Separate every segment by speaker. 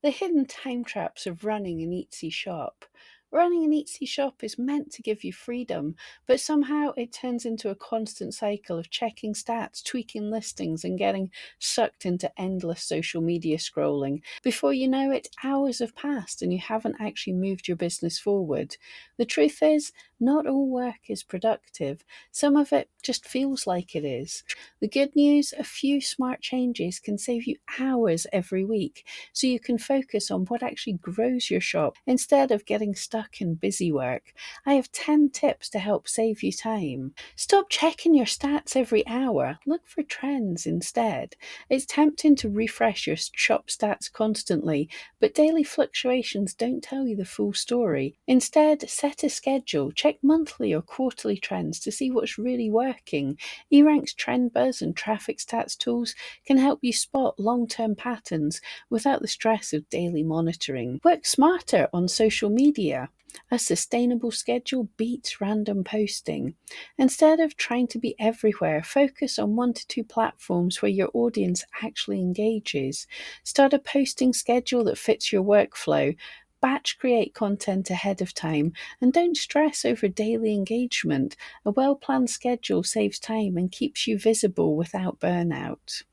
Speaker 1: The hidden time traps of running an Etsy shop. Running an Etsy shop is meant to give you freedom, but somehow it turns into a constant cycle of checking stats, tweaking listings, and getting sucked into endless social media scrolling. Before you know it, hours have passed and you haven't actually moved your business forward. The truth is, not all work is productive. Some of it just feels like it is. The good news, a few smart changes can save you hours every week so you can focus on what actually grows your shop instead of getting stuck in busy work. I have 10 tips to help save you time. Stop checking your stats every hour. Look for trends instead. It's tempting to refresh your shop stats constantly, but daily fluctuations don't tell you the full story. Instead, set a schedule. Check monthly or quarterly trends to see what's really working. eRank's Trend Buzz and traffic stats tools can help you spot long-term patterns without the stress of daily monitoring. Work smarter on social media. A sustainable schedule beats random posting. Instead of trying to be everywhere, focus on 1 to 2 platforms where your audience actually engages. Start a posting schedule that fits your workflow. Batch create content ahead of time and don't stress over daily engagement. A well planned schedule saves time and keeps you visible without burnout.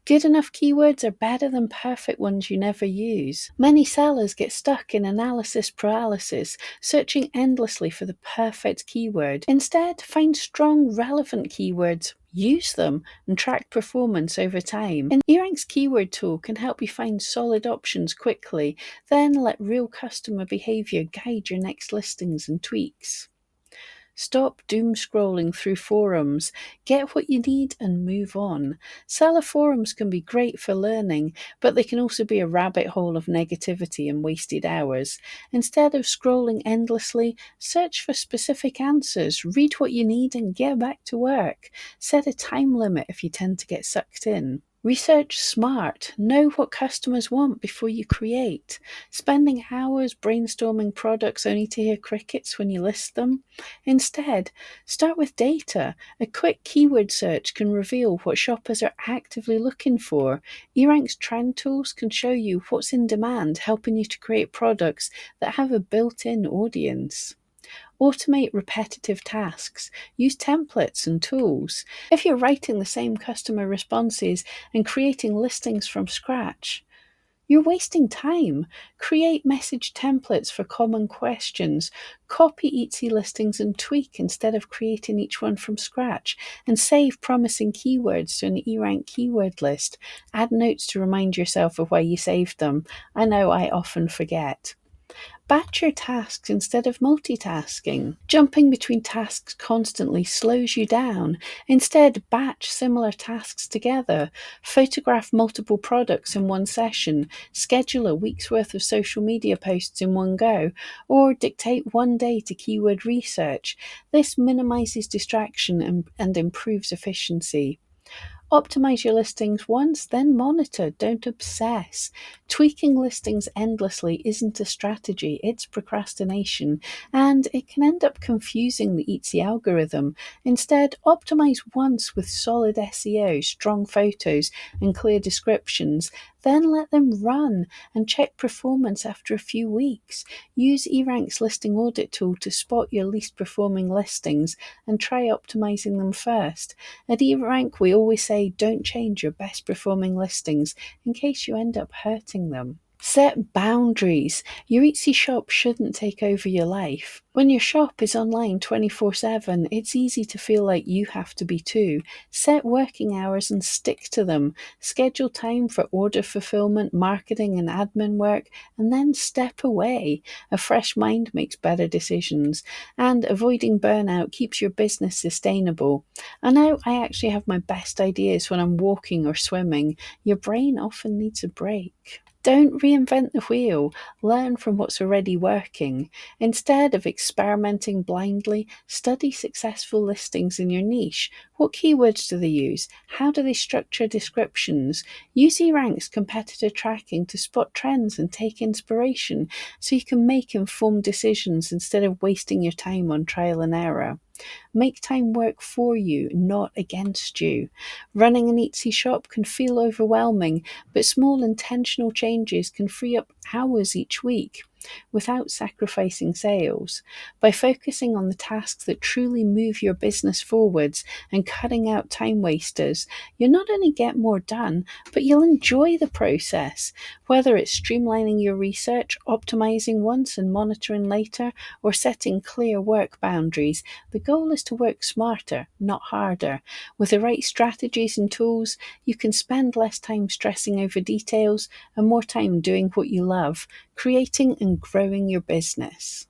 Speaker 1: Good enough keywords are better than perfect ones you never use. Many sellers get stuck in analysis paralysis, searching endlessly for the perfect keyword. Instead, find strong, relevant keywords, use them, and track performance over time. And eRank's keyword tool can help you find solid options quickly, then let real customer behavior guide your next listings and tweaks. Stop doom scrolling through forums. Get what you need and move on. Seller forums can be great for learning, but they can also be a rabbit hole of negativity and wasted hours. Instead of scrolling endlessly, search for specific answers, read what you need, and get back to work. Set a time limit if you tend to get sucked in. Research smart. Know what customers want before you create. Spending hours brainstorming products only to hear crickets when you list them? Instead, start with data. A quick keyword search can reveal what shoppers are actively looking for. eRank's trend tools can show you what's in demand, helping you to create products that have a built-in audience. Automate repetitive tasks. Use templates and tools. If you're writing the same customer responses and creating listings from scratch, you're wasting time. Create message templates for common questions. Copy Etsy listings and tweak instead of creating each one from scratch. And save promising keywords to an eRank keyword list. Add notes to remind yourself of why you saved them. I know I often forget. Batch your tasks instead of multitasking. Jumping between tasks constantly slows you down. Instead, batch similar tasks together. Photograph multiple products in one session. Schedule a week's worth of social media posts in one go. Or dictate one day to keyword research. This minimizes distraction and improves efficiency. Optimize your listings once, then monitor. Don't obsess. Tweaking listings endlessly isn't a strategy, it's procrastination, and it can end up confusing the Etsy algorithm. Instead, optimize once with solid SEO, strong photos, and clear descriptions. Then let them run and check performance after a few weeks. Use eRank's listing audit tool to spot your least performing listings and try optimizing them first. At eRank, we always say don't change your best performing listings in case you end up hurting them. Set boundaries. Your Etsy shop shouldn't take over your life. When your shop is online 24/7, it's easy to feel like you have to be too. Set working hours and stick to them. Schedule time for order fulfillment, marketing, and admin work, and then step away. A fresh mind makes better decisions, and avoiding burnout keeps your business sustainable. I know I actually have my best ideas when I'm walking or swimming. Your brain often needs a break. Don't reinvent the wheel. Learn from what's already working. Instead of experimenting blindly, study successful listings in your niche. What keywords do they use? How do they structure descriptions? Use eRank's competitor tracking to spot trends and take inspiration so you can make informed decisions instead of wasting your time on trial and error. Make time work for you, not against you. Running an Etsy shop can feel overwhelming, but small intentional changes can free up hours each week without sacrificing sales. By focusing on the tasks that truly move your business forwards and cutting out time wasters, you'll not only get more done, but you'll enjoy the process. Whether it's streamlining your research, optimizing once and monitoring later, or setting clear work boundaries, the goal is to work smarter, not harder. With the right strategies and tools, you can spend less time stressing over details and more time doing what you love, creating and growing your business.